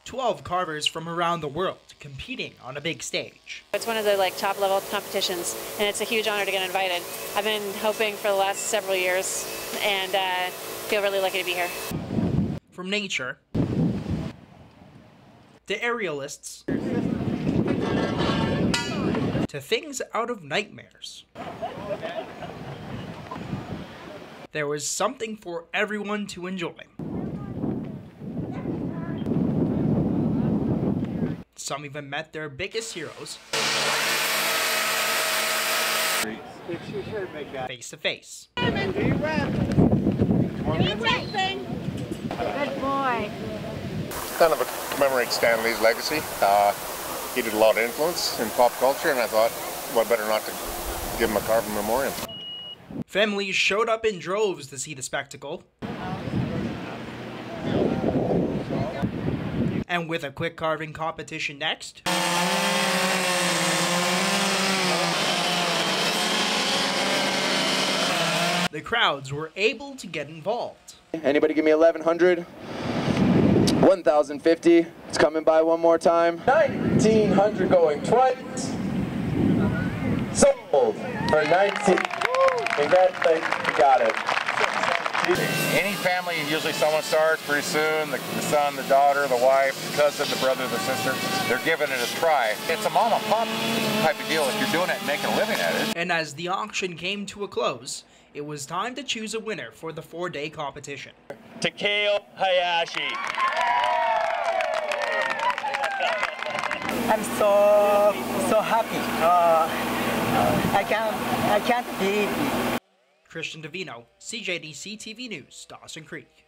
12 carvers from around the world competing on a big stage. It's one of the top level competitions, and it's a huge honor to get invited. I've been hoping for the last several years, and feel really lucky to be here. From nature to aerialists to things out of nightmares, there was something for everyone to enjoy. Some even met their biggest heroes face to face. Good boy. Kind of a commemorate Stan Lee's legacy. He did a lot of influence in pop culture, and I thought, what better not to give him a carving memorial. Families showed up in droves to see the spectacle. And with a quick carving competition next, the crowds were able to get involved. Anybody give me 1100? 1050. It's coming by one more time. 1900 going twice. Sold for 19. Congratulations, you got it. Any family, usually someone starts pretty soon, the son, the daughter, the wife, the cousin, the brother, the sister, they're giving it a try. It's a mom and pop type of deal if you're doing it and making a living at it. And as the auction came to a close, it was time to choose a winner for the 4-day competition. Takeo Hayashi. I'm so happy. I can't believe it. Christian Davino, CJDC TV News, Dawson Creek.